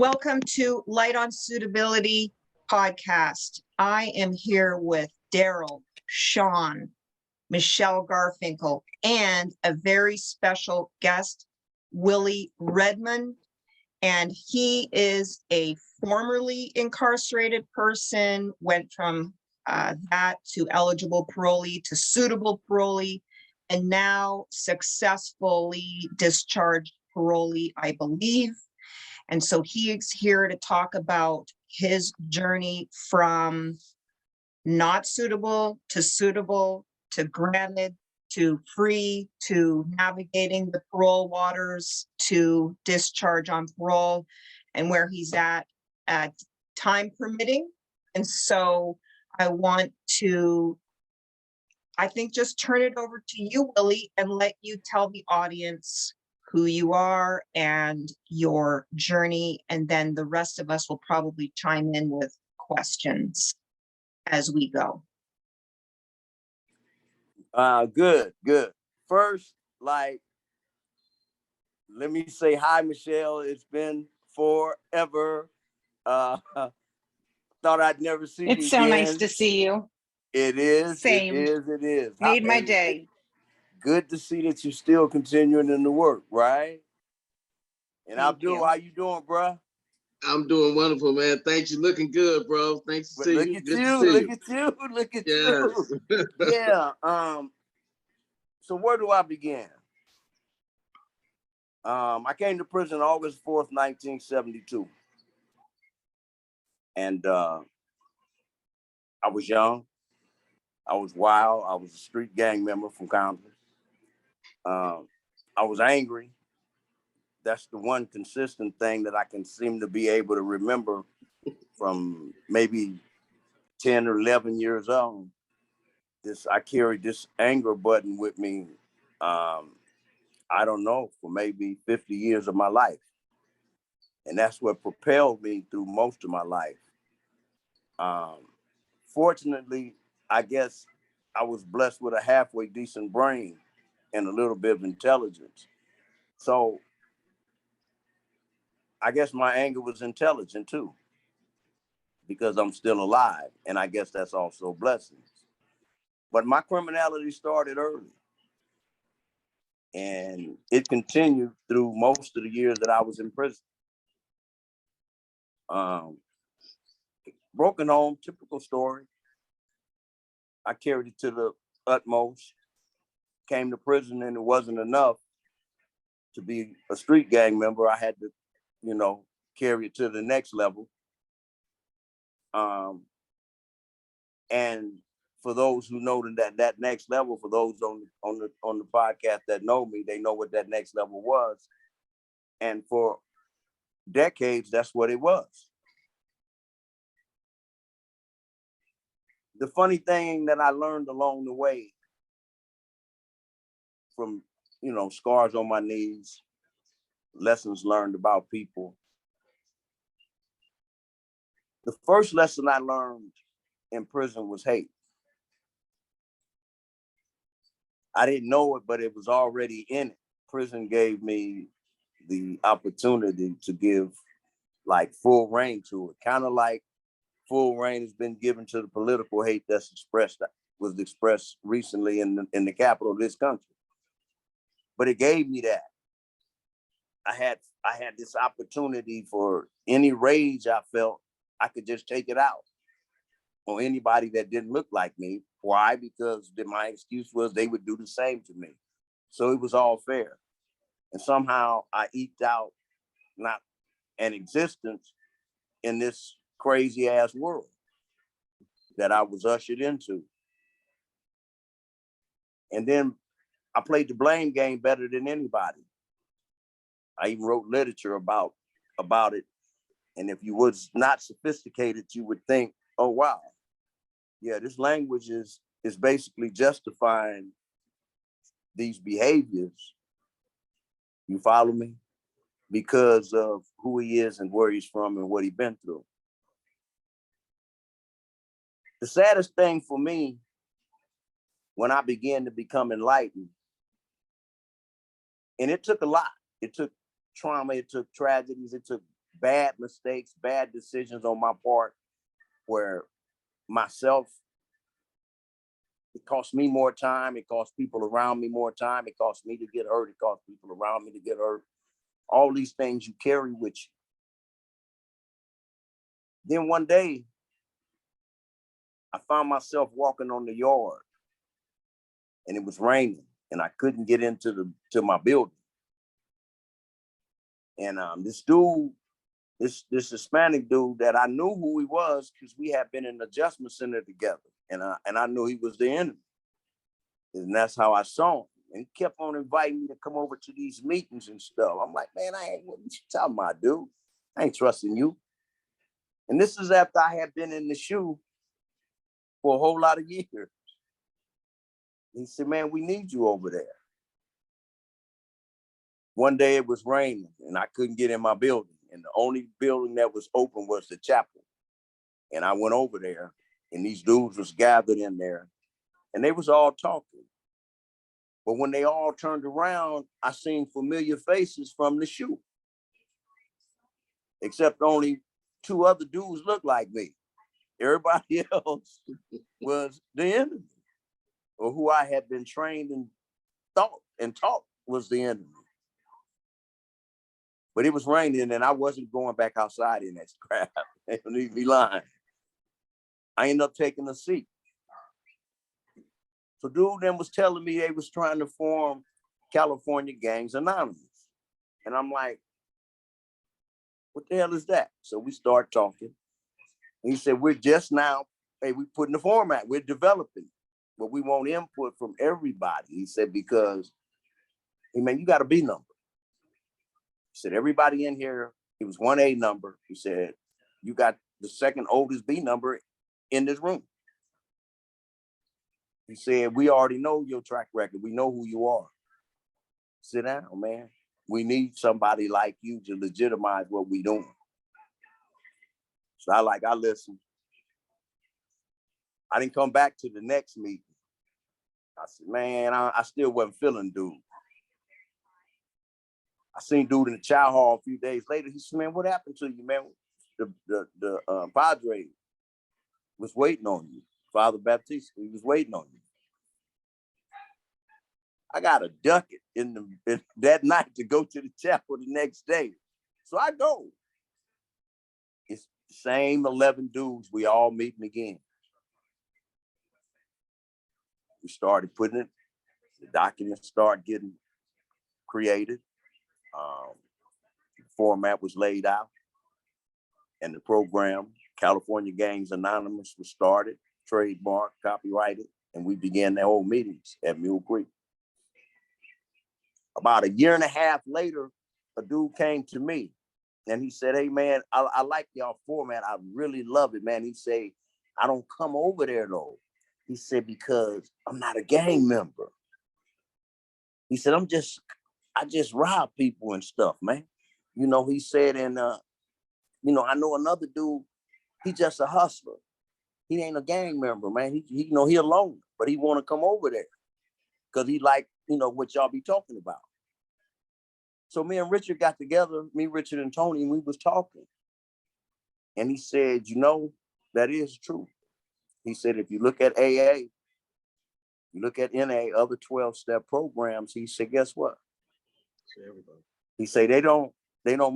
Welcome to Light on Suitability podcast. I am here with Darrell, Shaun, Michele Garfinkel, and a very special guest, Willie Redmond. And he is a formerly incarcerated person, went from that to eligible parolee to suitable parolee, and now successfully discharged parolee, I believe. And so he is here to talk about his journey from not suitable to granted to free to navigating the parole waters to discharge on parole and where he's at time permitting. And so I want to, I think, just turn it over to you, Willie, and let you tell the audience who you are and your journey, and then the rest of us will probably chime in with questions as we go. Good. First, let me say hi, Michele. It's been forever. Thought I'd never see you It's so again. nice to see you. It is. Same. It is. Made my day. Good to see that you're still continuing in the work, right? And Abdul, how you doing, bro? I'm doing wonderful, man. Thanks. You looking good, bro. Thanks to see you. Look at you. Yeah. So where do I begin? I came to prison August 4th, 1972. And I was young. I was wild. I was a street gang member from Compton. I was angry. That's the one consistent thing that I can seem to be able to remember from maybe 10 or 11 years old. I carried this anger button with me, I don't know, for maybe 50 years of my life. And that's what propelled me through most of my life. Fortunately, I guess I was blessed with a halfway decent brain and a little bit of intelligence. So I guess my anger was intelligent too, because I'm still alive. And I guess that's also blessings. But my criminality started early. And it continued through most of the years that I was in prison. Broken home, typical story. I carried it to the utmost. Came to prison and it wasn't enough to be a street gang member. I had to, carry it to the next level. And for those who know that next level, for those on the podcast that know me, they know what that next level was. And for decades, that's what it was. The funny thing that I learned along the way from, scars on my knees, lessons learned about people. The first lesson I learned in prison was hate. I didn't know it, but it was already in it. Prison gave me the opportunity to give full reign to it, kind of like full reign has been given to the political hate that was expressed recently in the capital of this country. But it gave me that. I had this opportunity for any rage I felt, I could just take it out on anybody that didn't look like me. Why? Because my excuse was they would do the same to me. So it was all fair. And somehow I eked out not an existence in this crazy ass world that I was ushered into. And then I played the blame game better than anybody. I even wrote literature about it. And if you was not sophisticated, you would think, oh, wow. Yeah, this language is basically justifying these behaviors. You follow me? Because of who he is and where he's from and what he's been through. The saddest thing for me when I began to become enlightened, and it took a lot. It took trauma, it took tragedies, it took bad mistakes, bad decisions on my part, where myself, it cost me more time. It cost people around me more time. It cost me to get hurt. It cost people around me to get hurt. All these things you carry with you. Then one day, I found myself walking on the yard, and it was raining, and I couldn't get into my building. And this dude, this Hispanic dude that I knew who he was because we had been in the adjustment center together, and I knew he was the enemy, and that's how I saw him. And he kept on inviting me to come over to these meetings and stuff. I'm like, man, what you talking about, dude? I ain't trusting you. And this is after I had been in the shoe for a whole lot of years. He said, man, we need you over there. One day it was raining and I couldn't get in my building. And the only building that was open was the chapel. And I went over there and these dudes was gathered in there and they was all talking. But when they all turned around, I seen familiar faces from the shoe. Except only 2 other dudes looked like me. Everybody else was the enemy, or who I had been trained and taught was the enemy. But it was raining and I wasn't going back outside in that crap. They don't need me lying. I ended up taking a seat. So dude then was telling me they was trying to form California Gangs Anonymous. And I'm like, what the hell is that? So we start talking. And he said, we're just now, hey, we putting the format, we're developing, but we want input from everybody. He said, because, hey man, you got a B number. He said, everybody in here, it was 1A number. He said, you got the second oldest B number in this room. He said, we already know your track record. We know who you are. Sit down, man. We need somebody like you to legitimize what we doing. So I listened. I didn't come back to the next meeting. I said, man, I still wasn't feeling dude. I seen dude in the chow hall a few days later. He said, man, what happened to you, man? The Padre was waiting on you. Father Baptiste, he was waiting on you. I got a ducket in that night to go to the chapel the next day. So I go. It's the same 11 dudes. We all meeting again. We started putting it, the documents start getting created. The format was laid out. And the program, California Gangs Anonymous, was started, trademarked, copyrighted, and we began the whole meetings at Mule Creek. About 1.5 years later, a dude came to me and he said, hey man, I like y'all format. I really love it, man. He said, I don't come over there though. He said, because I'm not a gang member. He said, I just rob people and stuff, man. You know, he said, and you know, I know another dude, he just a hustler. He ain't a gang member, man. He you know, he alone, but he want to come over there because he like, you know, what y'all be talking about. So me and Richard got together, me, Richard, and Tony, and we was talking. And he said, you know, that is true. He said, if you look at AA, you look at NA, other 12-step programs, he said, guess what? He said, they don't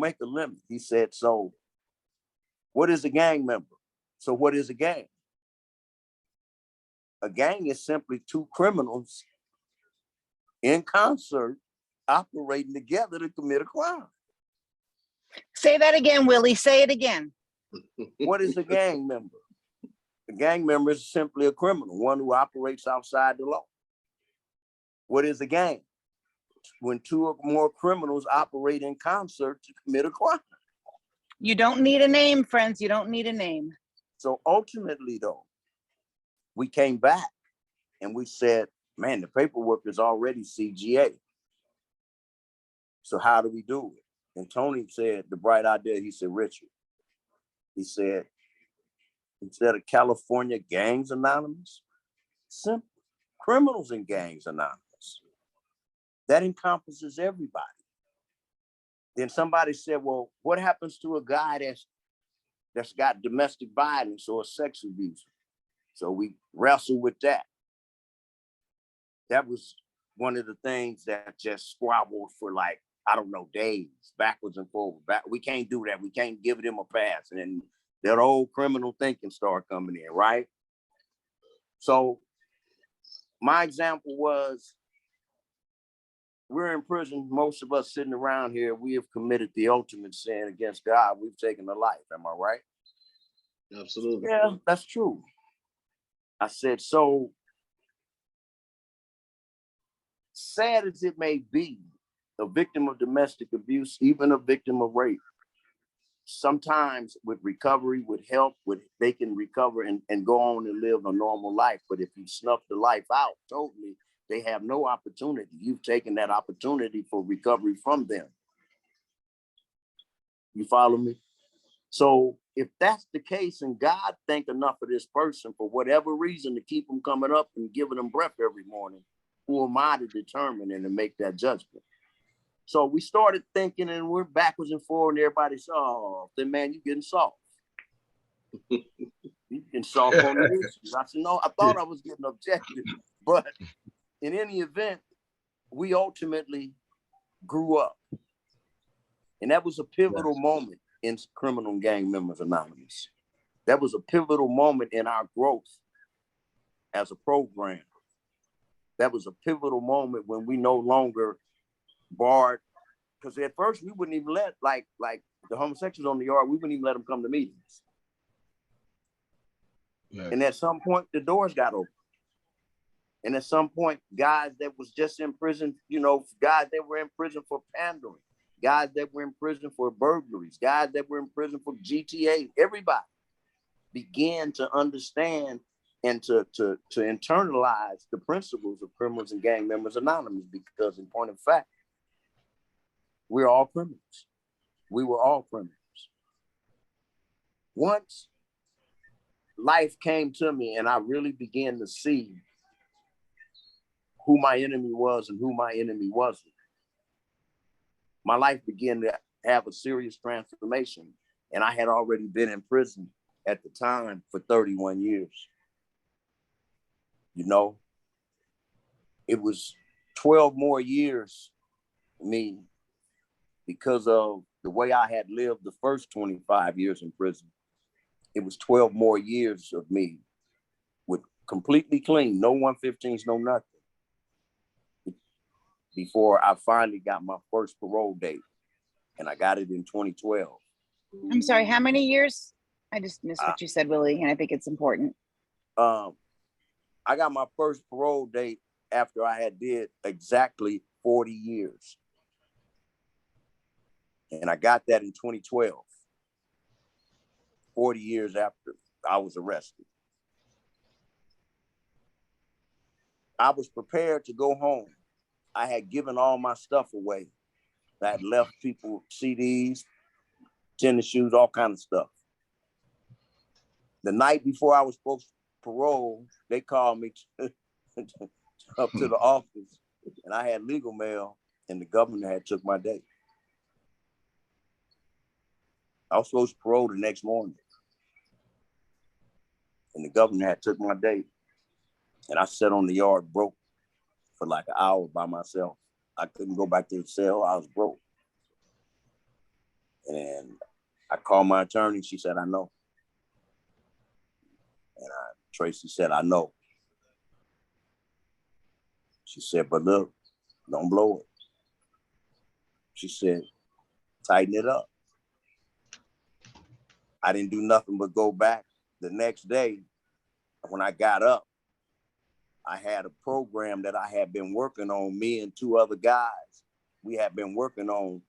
make a limit. He said, so what is a gang member? So what is a gang? A gang is simply 2 criminals in concert operating together to commit a crime. Say that again, Willie. Say it again. What is a gang member? A gang member is simply a criminal, one who operates outside the law. What is a gang? When 2 or more criminals operate in concert to commit a crime. You don't need a name, friends. You don't need a name. So ultimately, though, we came back and we said, man, the paperwork is already CGA. So how do we do it? And Tony said the bright idea. He said, Richard, he said, instead of California Gangs Anonymous, simple, Criminals and Gangs Anonymous. That encompasses everybody. Then somebody said, well, what happens to a guy that's got domestic violence or sex abuse? So we wrestled with that. That was one of the things that just squabbled for like, I don't know, days, backwards and forward. We can't do that. We can't give them a pass. And then that old criminal thinking started coming in, right? So my example was, we're in prison. Most of us sitting around here, we have committed the ultimate sin against God. We've taken a life. Am I right? Absolutely. Yeah, that's true. I said, so sad as it may be, a victim of domestic abuse, even a victim of rape, sometimes with recovery, with help, they can recover and go on and live a normal life. But if you snuff the life out totally, they have no opportunity. You've taken that opportunity for recovery from them. You follow me? So if that's the case, and God think enough of this person for whatever reason to keep them coming up and giving them breath every morning, who am I to determine and to make that judgment? So we started thinking, and we're backwards and forward, and everybody said, oh, then man, you getting soft. You getting soft on the issues. I said, no, I thought I was getting objective. But in any event, we ultimately grew up. And that was a pivotal moment in Criminal and Gang Members Anonymous. That was a pivotal moment in our growth as a program. That was a pivotal moment when we no longer barred, because at first we wouldn't even let like the homosexuals on the yard, we wouldn't even let them come to meetings. Right. And at some point the doors got open. And at some point, guys that was just in prison, guys that were in prison for pandering, guys that were in prison for burglaries, guys that were in prison for GTA, everybody began to understand and to internalize the principles of Criminals and Gang Members Anonymous, because in point of fact, we're all criminals. We were all criminals. Once life came to me and I really began to see who my enemy was and who my enemy wasn't, my life began to have a serious transformation. And I had already been in prison at the time for 31 years. It was 12 more years for me because of the way I had lived the first 25 years in prison. It was 12 more years of me with completely clean, no 115s, no nothing, before I finally got my first parole date. And I got it in 2012. I'm sorry, how many years? I just missed what you said, Willie, and I think it's important. I got my first parole date after I had did exactly 40 years. And I got that in 2012, 40 years after I was arrested. I was prepared to go home. I had given all my stuff away. I had left people CDs, tennis shoes, all kinds of stuff. The night before I was supposed to parole, they called me up to the office, and I had legal mail, and the governor had took my date. I was supposed to parole the next morning, and the governor had took my date, and I sat on the yard broke for like an hour by myself. I couldn't go back to the cell. I was broke. And I called my attorney. She said, I know. And Tracy said, I know. She said, but look, don't blow it. She said, tighten it up. I didn't do nothing but go back. The next day, when I got up, I had a program that I had been working on, me and two other guys. We had been working on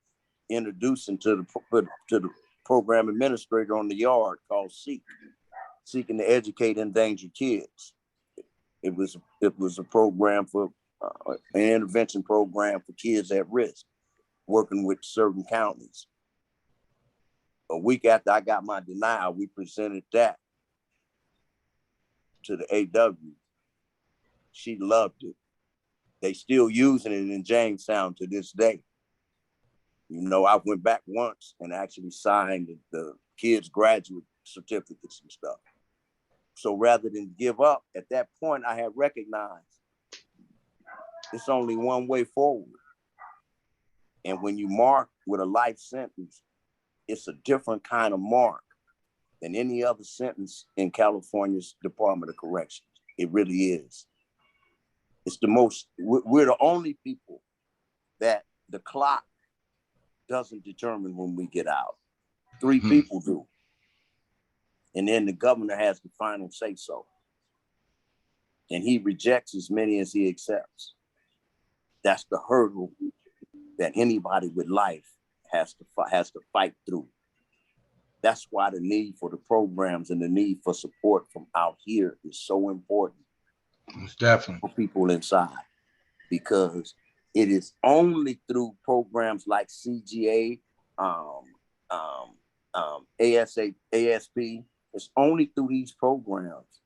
introducing to the program administrator on the yard called Seeking to Educate Endangered Kids. It was a program for an intervention program for kids at risk, working with certain counties. A week after I got my denial, we presented that to the AW. She loved it. They still using it in Jamestown to this day. You know, I went back once and actually signed the kids' graduate certificates and stuff. So rather than give up, at that point, I had recognized it's only one way forward. And when you mark with a life sentence, it's a different kind of mark than any other sentence in California's Department of Corrections. It really is. It's the most, we're the only people that the clock doesn't determine when we get out. 3 people do. And then the governor has the final say so. And he rejects as many as he accepts. That's the hurdle that anybody with life has to fight through. That's why the need for the programs and the need for support from out here is so important. It's definitely for people inside, because it is only through programs like CGA, ASP. It's only through these programs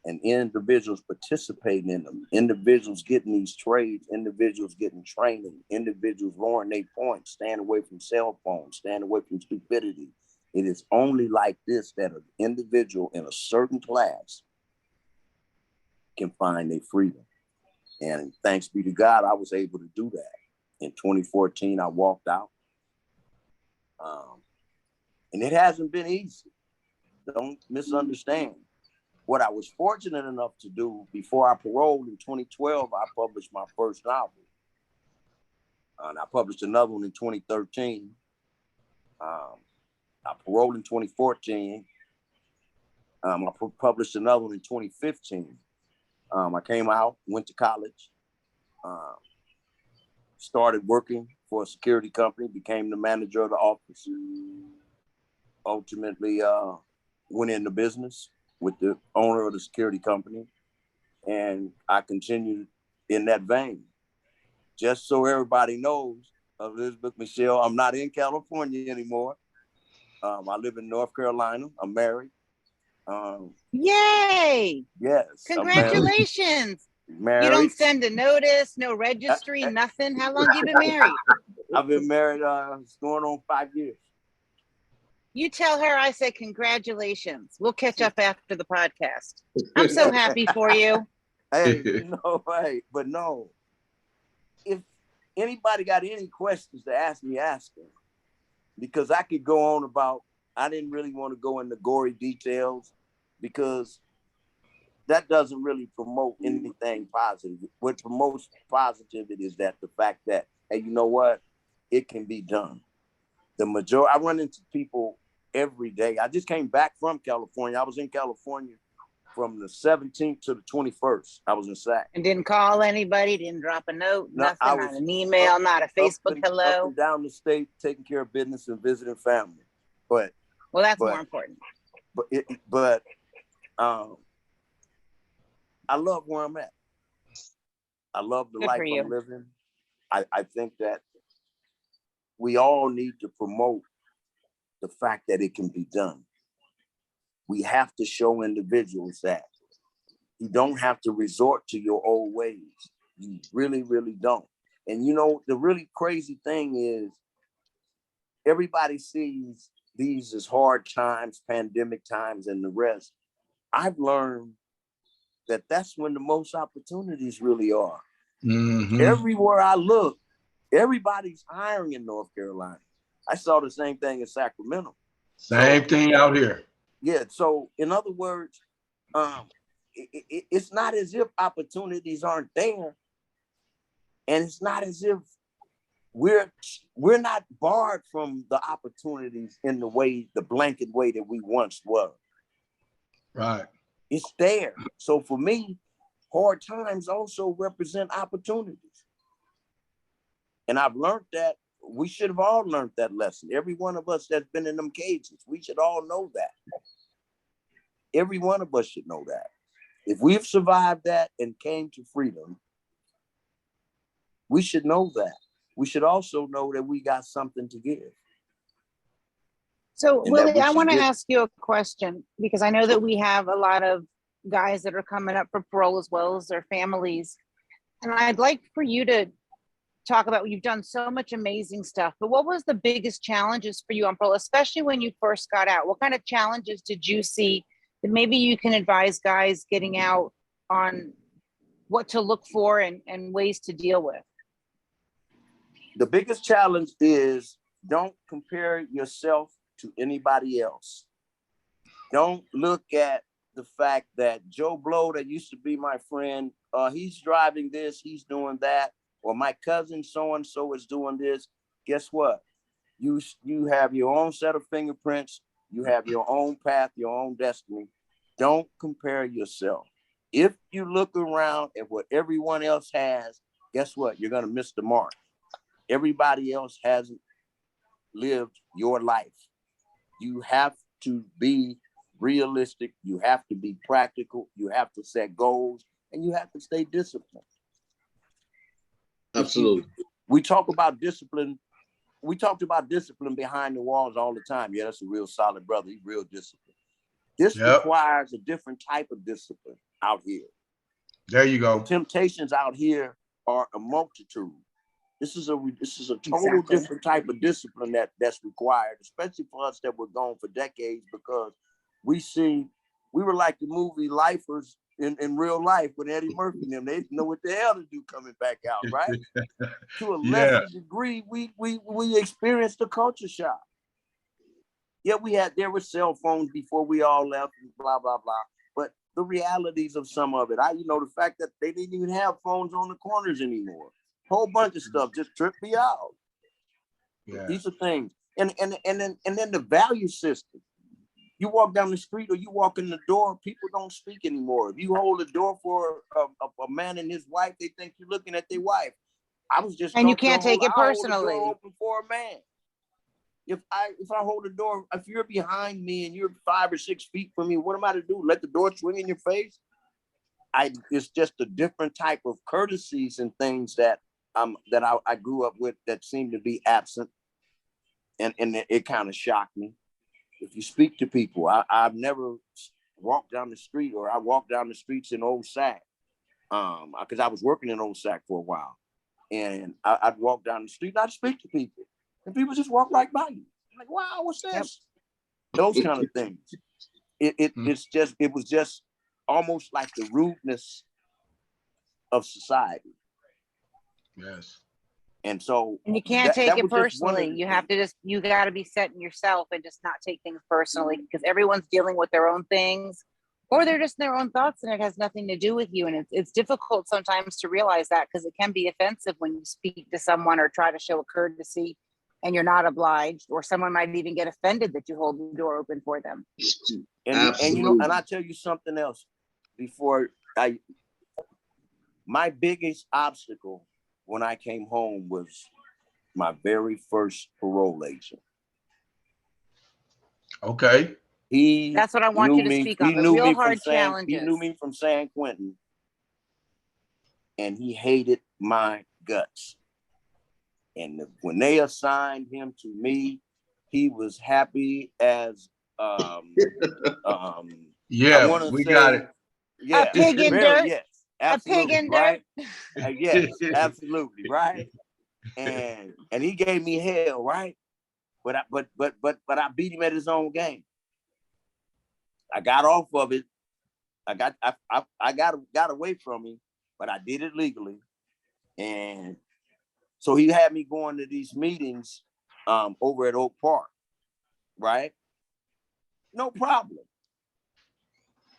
and individuals participating in them, individuals getting these trades, individuals getting training, individuals lowering their points, staying away from cell phones, staying away from stupidity. It is only like this that an individual in a certain class can find their freedom. And thanks be to God, I was able to do that. In 2014, I walked out. And it hasn't been easy. Don't misunderstand. What I was fortunate enough to do before I paroled in 2012, I published my first novel. And I published another one in 2013. I paroled in 2014. I published another one in 2015. I came out, went to college, started working for a security company, became the manager of the office. Ultimately, went into business with the owner of the security company, and I continued in that vein. Just so everybody knows, Elizabeth, Michelle, I'm not in California anymore. I live in North Carolina. I'm married. Yay! Yes. Congratulations. Married. You don't send a notice, no registry, nothing. How long you been married? I've been married, it's going on 5 years. You tell her I said congratulations. We'll catch up after the podcast. I'm so happy for you. Hey, but no. If anybody got any questions to ask me, ask them. Because I could go on about, I didn't really want to go into gory details because that doesn't really promote anything positive. What promotes positivity is that the fact that, hey, you know what? It can be done. The majority, I run into people every day. I just came back from California. I was in California from the 17th to the 21st. I was in SAC. And didn't call anybody, didn't drop a note, No, nothing, not an email, not a Facebook hello. Up and down the state, taking care of business and visiting family. But well, that's more important. But I love where I'm at. I love the life I'm living. I think that we all need to promote the fact that it can be done. We have to show individuals that you don't have to resort to your old ways. You really, really don't. And you know, the really crazy thing is everybody sees these as hard times, pandemic times, and the rest. I've learned that that's when the most opportunities really are. Mm-hmm. Everywhere I look, everybody's hiring in North Carolina. I saw the same thing in Sacramento. Same thing out here. Yeah. So in other words, it's not as if opportunities aren't there. And it's not as if we're not barred from the opportunities in the blanket way that we once were. Right. It's there. So for me, hard times also represent opportunities. And I've learned that. We should have all learned that lesson. Every one of us that's been in them cages, we should all know that. Every one of us should know that. If we've survived that and came to freedom, we should know that. We should also know that we got something to give. So, Willie, I want to ask you a question because I know that we have a lot of guys that are coming up for parole as well as their families. And I'd like for you to talk about, you've done so much amazing stuff, but what was the biggest challenges for you on parole, especially when you first got out? What kind of challenges did you see that maybe you can advise guys getting out on what to look for and ways to deal with? The biggest challenge is don't compare yourself to anybody else. Don't look at the fact that Joe Blow, that used to be my friend, he's driving this, he's doing that, or my cousin so-and-so is doing this. Guess what? You have your own set of fingerprints. You have your own path, your own destiny. Don't compare yourself. If you look around at what everyone else has, guess what? You're going to miss the mark. Everybody else hasn't lived your life. You have to be realistic. You have to be practical. You have to set goals, and you have to stay disciplined. Absolutely. We talk about discipline. We talked about discipline behind the walls all the time. Yeah, that's a real solid brother. He's real disciplined. This requires a different type of discipline out here. There you go. The temptations out here are a multitude. This is a total different type of discipline that's required, especially for us that were gone for decades, because we were like the movie Lifers in real life with Eddie Murphy and them. They didn't know what the hell to do coming back out, right? To a lesser degree, we experienced a culture shock. Yeah, there were cell phones before we all left and blah, blah, blah. But the realities of some of it, the fact that they didn't even have phones on the corners anymore. Whole bunch of stuff just tripped me out. Yeah. These are things. And then the value system. You walk down the street or you walk in the door, people don't speak anymore. If you hold the door for a man and his wife, they think you're looking at their wife. I was just and you can't take it personally. Hold the door open for a man. If I hold the door, if you're behind me and you're 5 or 6 feet from me, what am I to do? Let the door swing in your face? It's just a different type of courtesies and things that I grew up with that seem to be absent, and it kind of shocked me. If you speak to people, I've never walked down the street, or I walked down the streets in Old Sac, because I was working in Old Sac for a while, and I'd walk down the street and I'd speak to people, and people just walk right by you. I'm like, wow, what's this? Yep. Those kind of things. It was just almost like the rudeness of society. Yes. And so you can't take it personally. You got to be set in yourself and just not take things personally, because everyone's dealing with their own things, or they're just in their own thoughts, and it has nothing to do with you. And it's difficult sometimes to realize that, because it can be offensive when you speak to someone or try to show a courtesy and you're not obliged, or someone might even get offended that you hold the door open for them. And I tell you something else my biggest obstacle when I came home was my very first parole agent. Okay. That's what I want you to speak on. The real hard challenges. He knew me from San Quentin, and he hated my guts. And when they assigned him to me, he was happy as yeah, we got it. Yeah, a pig in dirt. Yes, absolutely, a pig in right? dirt. Yes, absolutely, right. And he gave me hell, right? But I beat him at his own game. I got off of it. I got away from him, but I did it legally. And so he had me going to these meetings over at Oak Park, right? No problem.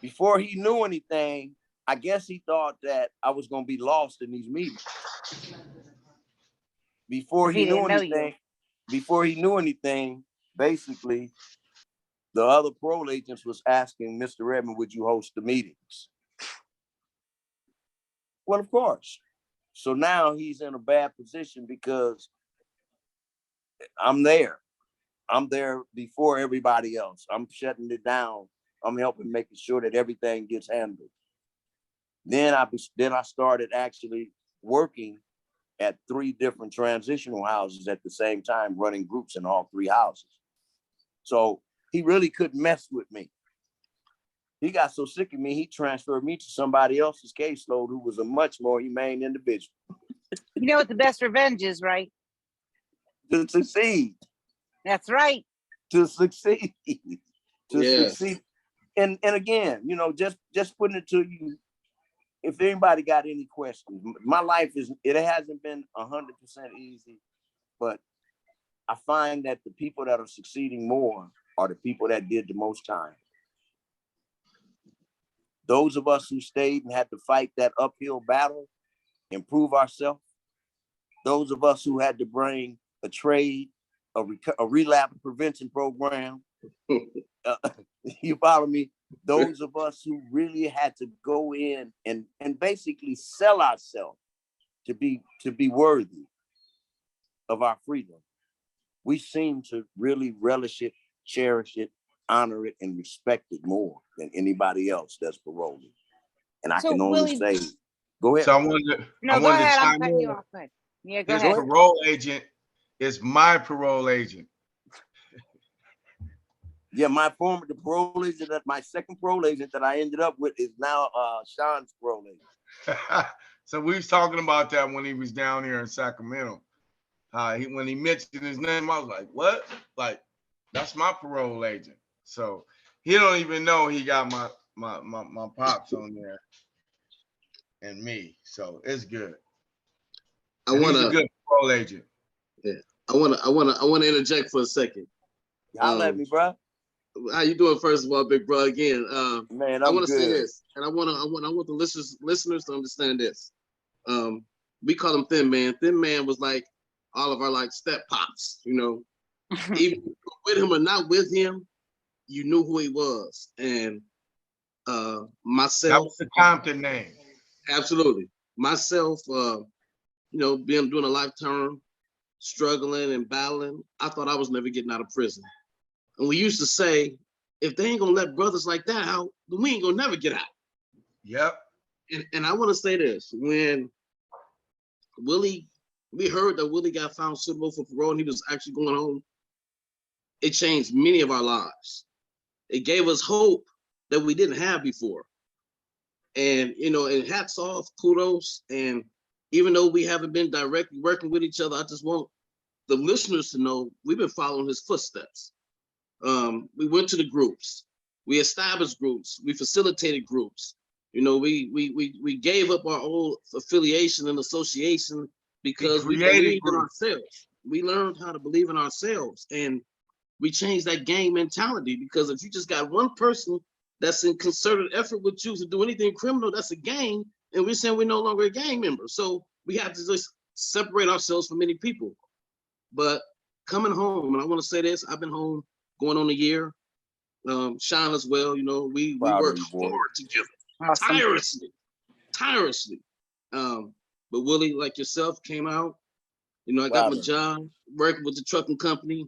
Before he knew anything, I guess he thought that I was going to be lost in these meetings. Before he knew anything, basically, the other parole agents was asking Mr. Redmond, would you host the meetings? Well, of course. So now he's in a bad position because I'm there. I'm there before everybody else. I'm shutting it down. I'm helping making sure that everything gets handled. Then I started actually working at 3 different transitional houses at the same time, running groups in all 3 houses. So he really couldn't mess with me. He got so sick of me, he transferred me to somebody else's caseload who was a much more humane individual. You know what the best revenge is, right? To succeed. That's right. To succeed. To Yes. succeed. And again, you know, just putting it to you, if anybody got any questions, my life it hasn't been 100% easy, but I find that the people that are succeeding more are the people that did the most time. Those of us who stayed and had to fight that uphill battle, improve ourselves. Those of us who had to bring a trade, a relapse prevention program. You follow me? Those of us who really had to go in and basically sell ourselves to be worthy of our freedom. We seem to really relish it, cherish it, honor it, and respect it more than anybody else that's parolee. And I can only say, go ahead. So I wanted go ahead. I'm cutting you off. Good. Yeah, go ahead. His parole agent is my parole agent. Yeah, my parole agent, my second parole agent that I ended up with is now Shaun's parole agent. So we was talking about that when he was down here in Sacramento. When he mentioned his name, I was like, what? Like, that's my parole agent. So he don't even know he got my pops on there and me. So it's good. He's a good parole agent. Yeah. I wanna interject for a second. Holla at me, bro. How you doing, first of all, big bro? Again, man, I want to say this, and I want the listeners to understand this. We call him Thin Man. Thin Man was like all of our like step pops, you know. Even with him or not with him, you knew who he was. And myself, that was the Compton name. Absolutely. Myself, you know, doing a life term, struggling and battling, I thought I was never getting out of prison. And we used to say, if they ain't gonna let brothers like that out, then we ain't gonna never get out. Yep. And I want to say this: when we heard that Willie got found suitable for parole and he was actually going home, it changed many of our lives. It gave us hope that we didn't have before. And you know, and hats off, kudos. And even though we haven't been directly working with each other, I just want the listeners to know we've been following his footsteps. We went to the groups, we established groups, we facilitated groups. You know, we gave up our old affiliation and association because we believed in ourselves. We learned how to believe in ourselves, and we changed that gang mentality. Because if you just got one person that's in concerted effort with you to do anything criminal, that's a gang, and we're saying we're no longer a gang member. So we have to just separate ourselves from many people. But coming home, and I want to say this, I've been home going on a year. Shaun as well, you know, we worked hard together, tirelessly. But Willie, like yourself, came out. You know, I got my job working with the trucking company.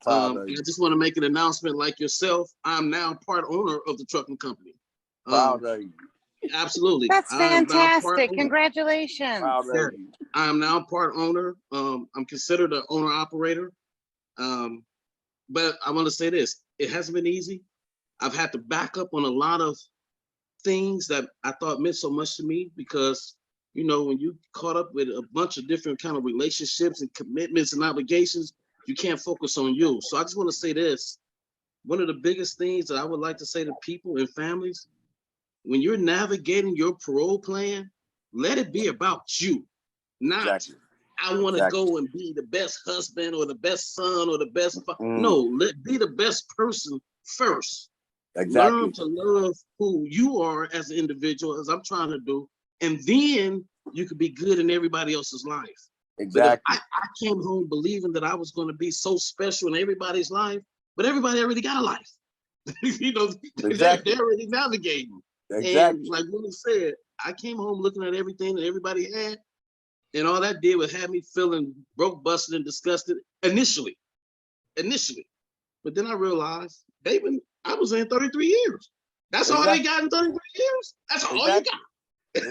And I just want to make an announcement, like yourself, I'm now part owner of the trucking company. Proud of you. Absolutely. That's fantastic. Congratulations. Proud of you. I am now part owner. I'm considered an owner operator. But I want to say this, it hasn't been easy. I've had to back up on a lot of things that I thought meant so much to me, because, you know, when you caught up with a bunch of different kind of relationships and commitments and obligations, you can't focus on you. So I just want to say this, one of the biggest things that I would like to say to people and families, when you're navigating your parole plan, let it be about you, not I want to go and be the best husband or the best son or the best. No, be the best person first. Learn to love who you are as an individual, as I'm trying to do, and then you could be good in everybody else's life. Exactly. I came home believing that I was going to be so special in everybody's life, but everybody already got a life. You know, they're already navigating. And like Willie said, I came home looking at everything that everybody had. And all that did was have me feeling broke, busted, and disgusted initially. But then I realized, baby, I was in 33 years. That's all they got in 33 years? That's all you got.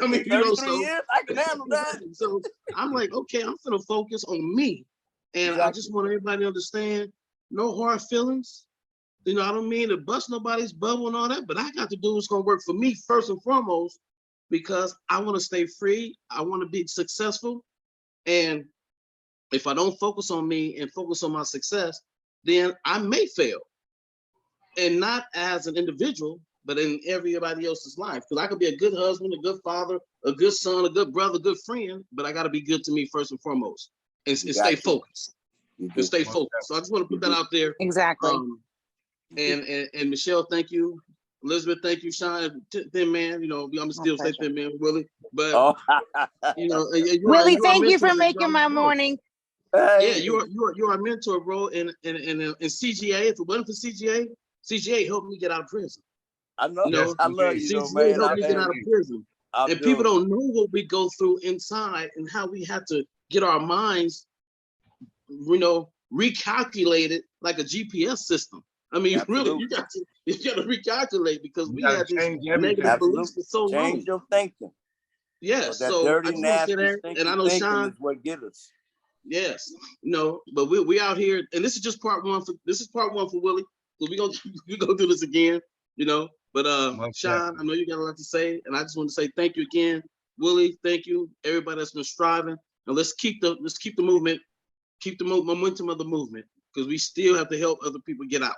I mean, you know, so years, I can handle that. So I'm like, okay, I'm gonna focus on me. And I just want everybody to understand, no hard feelings. You know, I don't mean to bust nobody's bubble and all that, but I got to do what's gonna work for me first and foremost, because I want to stay free. I want to be successful. And if I don't focus on me and focus on my success, then I may fail. And not as an individual, but in everybody else's life. Because I could be a good husband, a good father, a good son, a good brother, a good friend, but I got to be good to me first and foremost, and stay focused. And stay focused. So I just want to put that out there. Exactly. And Michelle, thank you. Elizabeth, thank you. Shaun, Thin Man, you know, I'm still say Thin Man, Willie, but you know, Willie, thank you for making my morning. Yeah, you're a mentor, bro. And CGA, if it wasn't for CGA helped me get out of prison. I know. You know, I love you, though, CGA man. helped me get out of prison. And people don't know what we go through inside and how we have to get our minds, you know, recalculated like a GPS system. I mean, really, you got to recalculate because we had this negative beliefs for so long. Change your thinking. Yes. That So dirty, I just want to say nasty that, and I know Shaun is what get us. Yes, no, but we out here, and this is just part one for Willie. So we gonna do this again, you know. But Shaun, I know you got a lot to say, and I just want to say thank you again, Willie. Thank you, everybody that's been striving, and let's keep the movement, keep the momentum of the movement, because we still have to help other people get out.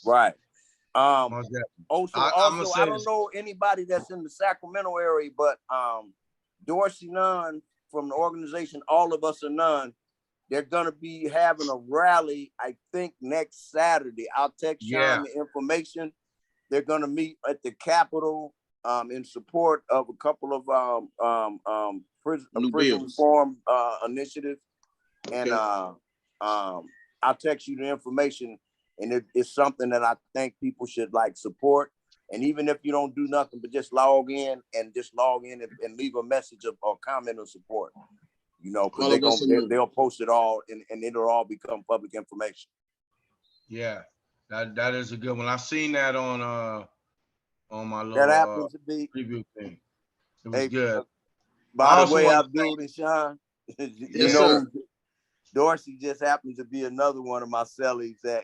Right. Also, I don't know anybody that's in the Sacramento area, but Dorsey Nunn from the organization All of Us Are None, they're gonna be having a rally, I think next Saturday. I'll text Shaun the information. They're gonna meet at the Capitol in support of a couple of prison reform initiatives. And I'll text you the information. And it's something that I think people should like support. And even if you don't do nothing but just log in and leave a message or comment of support, you know, because they'll post it all and it'll all become public information. Yeah, that is a good one. I seen that on my little that happens to be preview thing. It was good. By the way, Abdul and Shaun, yes, sir. Dorsey just happens to be another one of my cellies that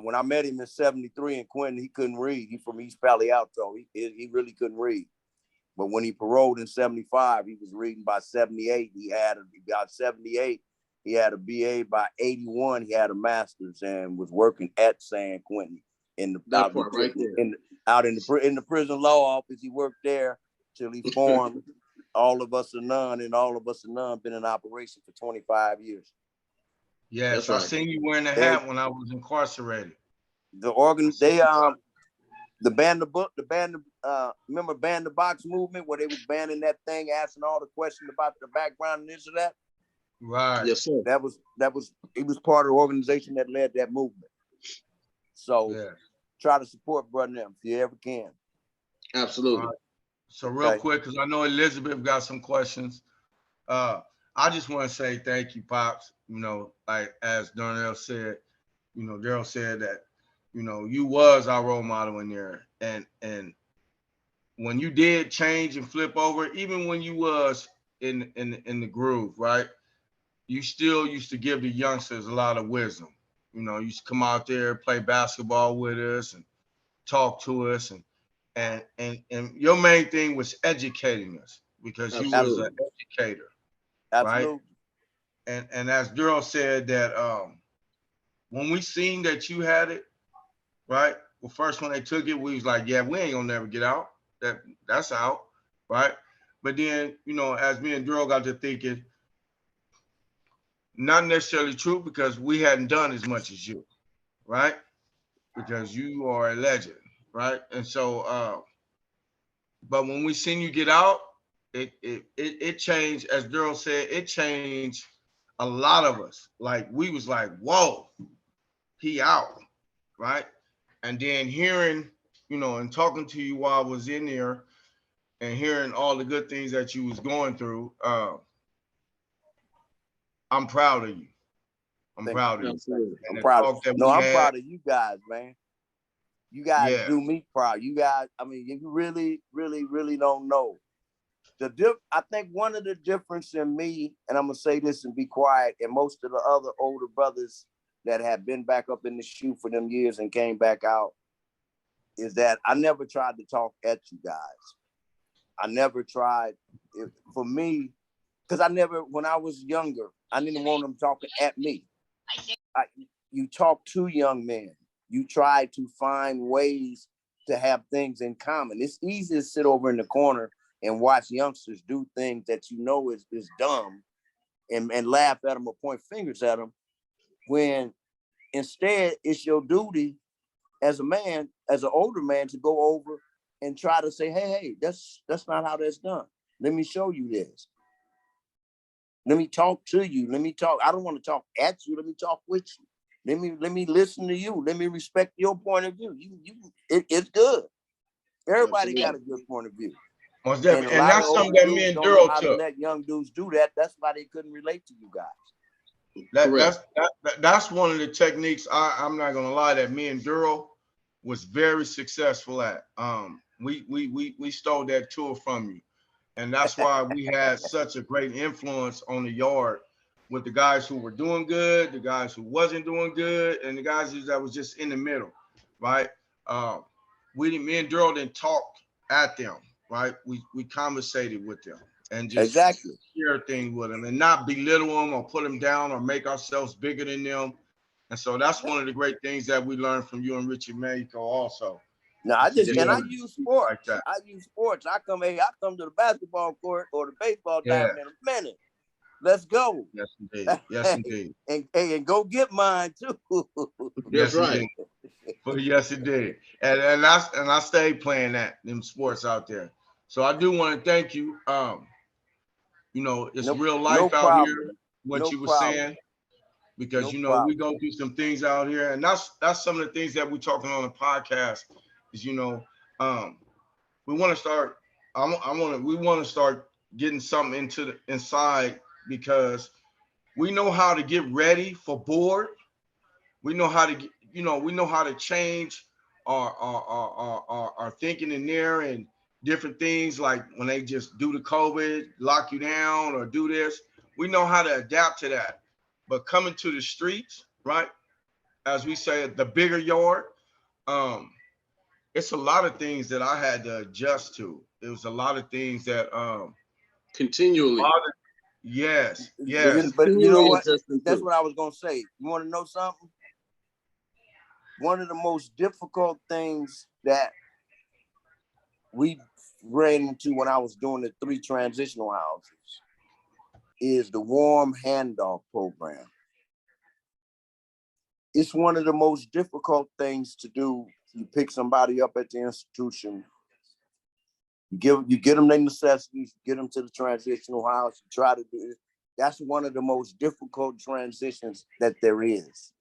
when I met him in '73 in Quentin, he couldn't read. He's from East Palo Alto. He really couldn't read. But when he paroled in '75, he was reading by '78. He got 78. He had a BA by '81. He had a master's and was working at San Quentin in the prison law office. He worked there till he formed All of Us Are None, and All of Us Are None been in operation for 25 years. Yes, I seen you wearing a hat when I was incarcerated. Remember Ban the Box movement where they was banning that thing, asking all the questions about the background and this or that? Right. Yes, sir. He was part of the organization that led that movement. So try to support brother them if you ever can. Absolutely. So real quick, because I know Elizabeth got some questions. I just want to say thank you, Pops. You know, like as Darrell said, you know, Darrell said that, you know, you was our role model in there. And when you did change and flip over, even when you was in the groove, right? You still used to give the youngsters a lot of wisdom. You know, you used to come out there, play basketball with us and talk to us. And your main thing was educating us because you was an educator. Absolutely. Right? And as Darrell said that when we seen that you had it, right? Well, first when they took it, we was like, yeah, we ain't gonna never get out. That's out, right? But then, you know, as me and Darrell got to thinking, not necessarily true because we hadn't done as much as you, right? Because you are a legend, right? And so, but when we seen you get out, it changed, as Darrell said, it changed a lot of us. Like we was like, whoa, he out, right? And then hearing, you know, and talking to you while I was in there and hearing all the good things that you was going through, I'm proud of you. I'm proud of you. I'm proud of you guys, man. You guys do me proud. You guys, I mean, you really, really, really don't know. I think one of the difference in me, and I'm gonna say this and be quiet, and most of the other older brothers that have been back up in the shoe for them years and came back out, is that I never tried to talk at you guys. I never tried. For me, because when I was younger, I didn't want them talking at me. You talk to young men. You try to find ways to have things in common. It's easy to sit over in the corner and watch youngsters do things that you know is dumb and laugh at them or point fingers at them, when instead it's your duty as a man, as an older man, to go over and try to say, hey, that's not how that's done. Let me show you this. Let me talk to you. Let me talk. I don't want to talk at you. Let me talk with you. Let me listen to you. Let me respect your point of view. It's good. Everybody Absolutely. got a good point of view. Most And definitely. And that's something that me and Darrell took. Let young dudes do that. That's why they couldn't relate to you That's guys. that's one of the techniques. I'm not gonna lie, that me and Darrell was very successful at. We stole that tool from you, and that's why we had such a great influence on the yard with the guys who were doing good, the guys who wasn't doing good, and the guys that was just in the middle, right? Me and Darrell didn't talk at them, right? We conversated with them and just share things with them and not belittle them or put them down or make ourselves bigger than them. And so that's one of the great things that we learned from you and Richard Mexico also. No, I use sports. Like that. I use sports. I come to the basketball court or the baseball diamond in a minute. Let's go. Yes, indeed. Yes, indeed. and go get mine too. Yes, right. Yes, indeed. And I stayed playing them sports out there. So I do want to thank you. It's real life out here, what you were saying, because we go through some things out here, and that's some of the things that we're talking on the podcast. Is we want to start. We want to start getting something inside, because we know how to get ready for board. We know how to we know how to change our thinking in there and different things, like when they just do the COVID, lock you down or do this. We know how to adapt to that. But coming to the streets, right, as we say, the bigger yard, it's a lot of things that I had to adjust to. It was a lot of things that continually. Yes. But you know what? That's what I was gonna say. You want to know something? One of the most difficult things that we ran into when I was doing the 3 transitional houses is the warm handoff program. It's one of the most difficult things to do. You pick somebody up at the institution, you get them their necessities, get them to the transitional house, you try to do it. That's one of the most difficult transitions that there is.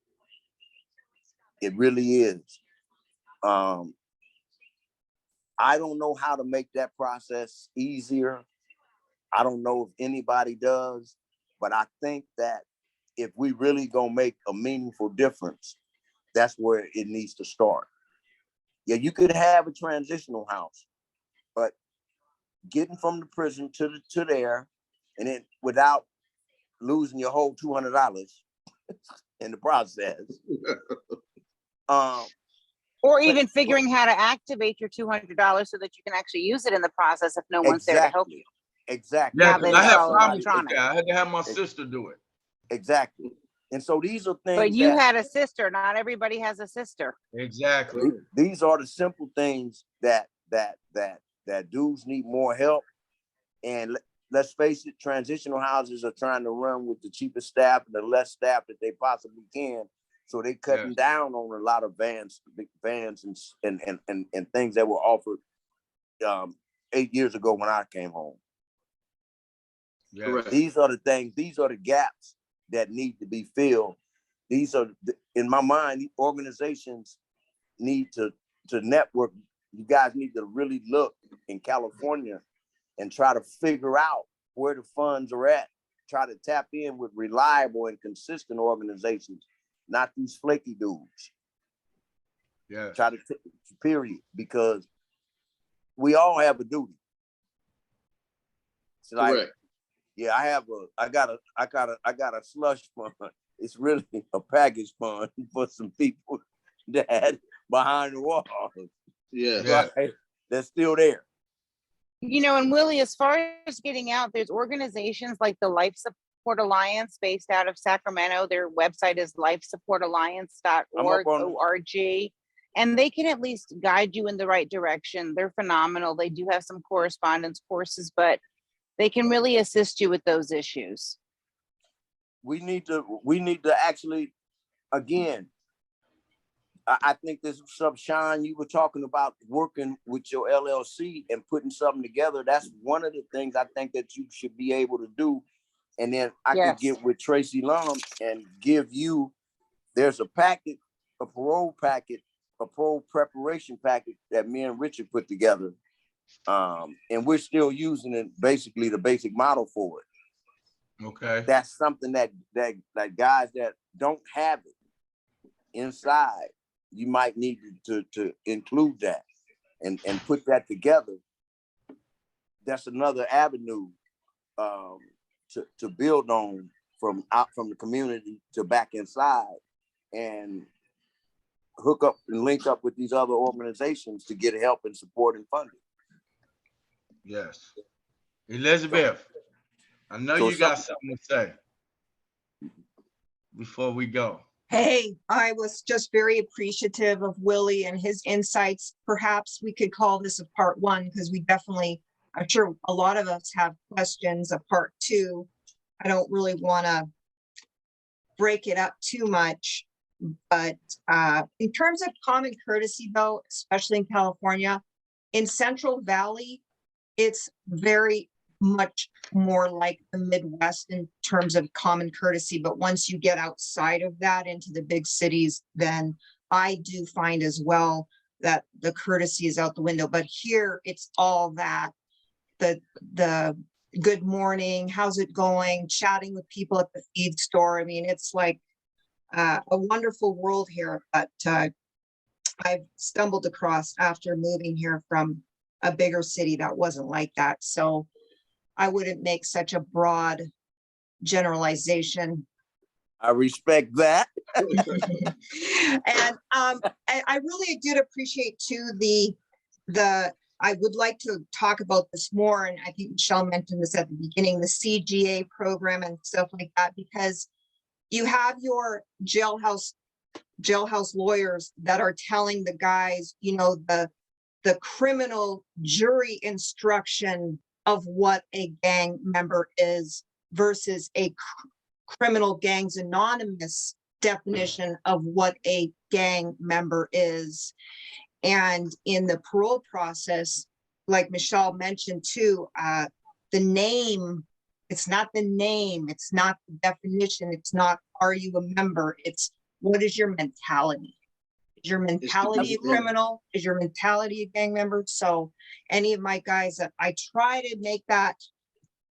It really is. I don't know how to make that process easier. I don't know if anybody does, but I think that if we really gonna make a meaningful difference, that's where it needs to start. Yeah, you could have a transitional house, but getting from the prison to there, and then without losing your whole $200 in the process. Or even figuring how to activate your $200 so that you can actually use it in the process if no one's there to help you. Exactly. Yeah, I had problems with that. I had to have my sister do it. Exactly. And so these are things. But you had a sister. Not everybody has a sister. Exactly. These are the simple things that dudes need more help. And let's face it, transitional houses are trying to run with the cheapest staff and the less staff that they possibly can. So they're cutting down on a lot of big vans and things that were offered 8 years ago when I came home. Yes. These are the things, these are the gaps that need to be filled. These are, in my mind, organizations need to network. You guys need to really look in California and try to figure out where the funds are at. Try to tap in with reliable and consistent organizations, not these flaky dudes. Yeah. Try to period, because we all have a duty. So like, yeah, I got a slush fund. It's really a package fund for some people that behind the wall. Yeah. Right? They're still there. You know, and Willie, as far as getting out, there's organizations like the Life Support Alliance based out of Sacramento. Their website is lifesupportalliance.org, O-R-G, and they can at least guide you in the right direction. They're phenomenal. They do have some correspondence courses, but they can really assist you with those issues. We need to actually, again, I think this is some, Shaun, you were talking about working with your LLC and putting something together. That's one of the things I think that you should be able to do. And then I could get with Tracy Lum and give you, there's a packet, a parole packet, a parole preparation packet that me and Richard put together. And we're still using it, basically the basic model for it. Okay. That's something that guys that don't have it inside, you might need to include that and put that together. That's another avenue to build on from out from the community to back inside and hook up and link up with these other organizations to get help and support and funding. Yes. Elizabeth, I know you got something to say before we go. Hey, I was just very appreciative of Willie and his insights. Perhaps we could call this a part one, because we definitely, I'm sure a lot of us have questions of part two. I don't really want to break it up too much, but in terms of common courtesy, though, especially in California, in Central Valley, it's very much more like the Midwest in terms of common courtesy. But once you get outside of that into the big cities, then I do find as well that the courtesy is out the window. But here it's all that, the good morning, how's it going, chatting with people at the feed store. I mean, it's like a wonderful world here, but I've stumbled across after moving here from a bigger city that wasn't like that. So I wouldn't make such a broad generalization. I respect that. And I really did appreciate too I would like to talk about this more, and I think Michelle mentioned this at the beginning, the CGA program and stuff like that, because you have your jailhouse lawyers that are telling the guys, you know, the criminal jury instruction of what a gang member is versus a criminal gangs anonymous definition of what a gang member is. And in the parole process, like Michelle mentioned too, the name, it's not the name, it's not the definition, it's not, are you a member? It's, what is your mentality? Is your mentality a criminal? Is your mentality a gang member? So any of my guys, that I try to make that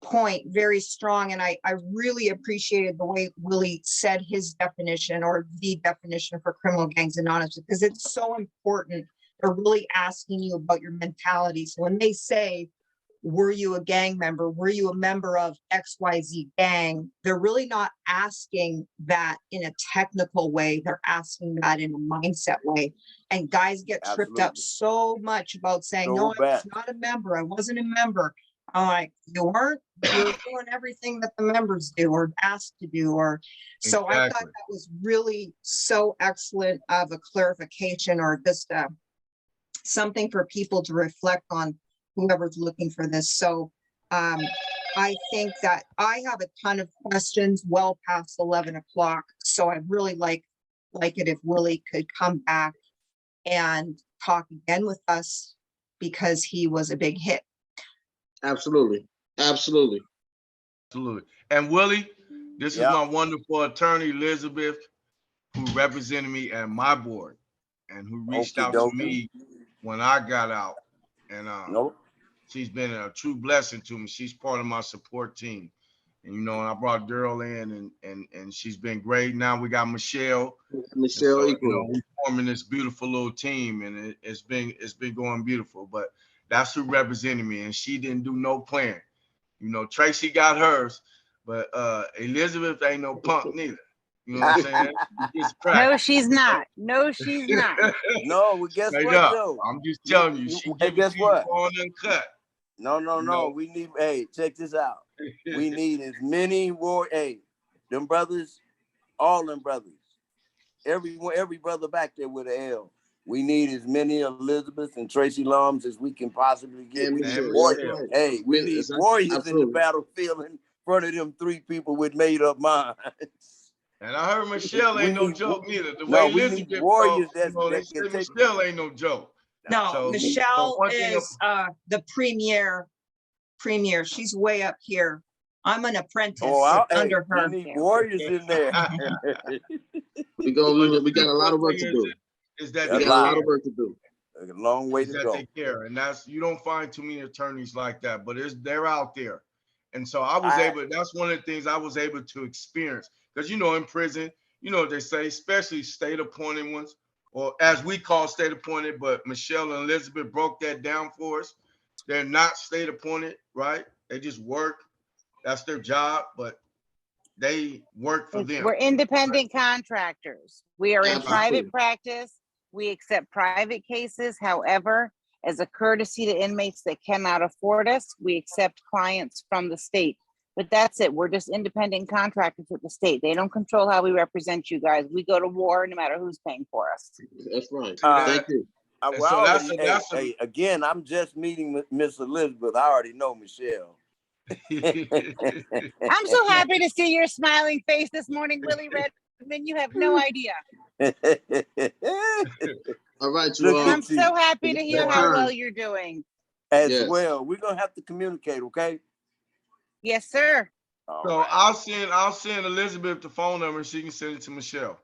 point very strong. And I really appreciated the way Willie said his definition, or the definition for criminal gangs anonymous, because it's so important. They're really asking you about your mentality. So when they say, were you a gang member? Were you a member of XYZ gang? They're really not asking that in a technical way. They're asking that in a mindset way. And guys get tripped up so much about saying, no, I was not a member. I wasn't a member. I'm like, you weren't? You were doing everything that the members do or asked to do. Or so I thought that was really so excellent of a clarification, or just something for people to reflect on, whoever's looking for this. So I think that I have a ton of questions well past 11 o'clock. So I'd really like it if Willie could come back and talk again with us, because he was a big hit. Absolutely. Absolutely. Absolutely. And Willie, this is my wonderful attorney, Elizabeth, who represented me at my board and who reached out to me when I got out. And she's been a true blessing to me. She's part of my support team. And, you know, I brought Darrell in and she's been great. Now we got Michelle. So, you know, we're forming this beautiful little team, and it's been going beautiful. But that's who represented me, and she didn't do no plan. You know, Tracy got hers, but Elizabeth ain't no punk neither. You know what I'm saying? No, she's not. No, she's not. No, well, guess Straight what, up. though? I'm just telling you, she Hey, guess what? on uncut. No. We need, hey, check this out. We need as many them brothers, all them brothers, every brother back there with an L. We need as many Elizabeth and Tracy Lums as we can possibly get. And We need Michelle, warriors. right. Hey, we need warriors absolutely. in the battlefield in front of them 3 people with made up minds. And I heard Michelle ain't no joke neither. The No, way we Elizabeth need warriors they that say can take. Michelle ain't no joke. No, So, Michelle one thing is the premier. She's way up here. I'm an apprentice under her. We need warriors in there. We got a lot of work to do. Is that We got a lot of work to do. A long way to go. They care, and you don't find too many attorneys like that, but they're out there. And so I was able. That's one of the things I was able to experience, because in prison, they say, especially state appointed ones, or as we call state appointed, but Michelle and Elizabeth broke that down for us. They're not state appointed, right? They just work. That's their job, but they work for them. We're independent contractors. We are in Absolutely. private practice. We accept private cases. However, as a courtesy to inmates that cannot afford us, we accept clients from the state. But that's it. We're just independent contractors with the state. They don't control how we represent you guys. We go to war no matter who's paying for us. That's right. Thank you. Again, I'm just meeting Miss Elizabeth. I already know Michelle. I'm so happy to see your smiling face this morning, Willie Redmond. You have no idea. All right, you all. I'm so happy to hear how well you're doing. As well. We're gonna have to communicate, okay? Yes, sir. So I'll send Elizabeth the phone number and she can send it to Michelle.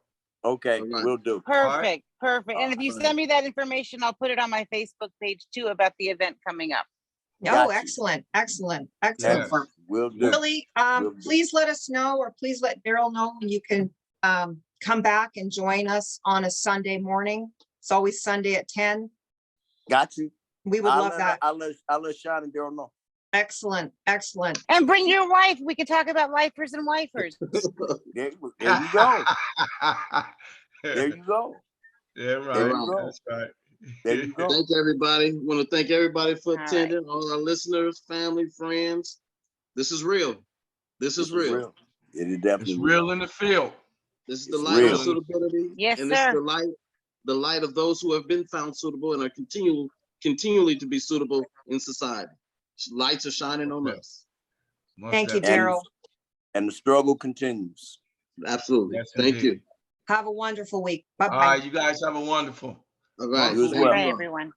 Okay, we'll do. Perfect. And if you send me that information, I'll put it on my Facebook page too about the event coming up. Oh, excellent. Yes, we'll do. Willie, please let us know, or please let Darrell know when you can come back and join us on a Sunday morning. It's always Sunday at 10. Got you. We would love that. I'll let Shaun and Darrell know. Excellent. And bring your wife. We can talk about lifers and wifers. There you go. There you go. Yeah, right. That's right. There you go. Thank everybody. Want to thank everybody for attending. All our listeners, family, friends. This is real. This is real. It is definitely real in the field. This is the light of suitability. Yes, and sir. This is the light of those who have been found suitable and are continually to be suitable in society. Lights are shining on us. Thank you, Darrell. And the struggle continues. Absolutely. Yes, thank you. Have a wonderful week. Bye-bye. All right, you guys have a wonderful. All right. You as well. Bye, everyone.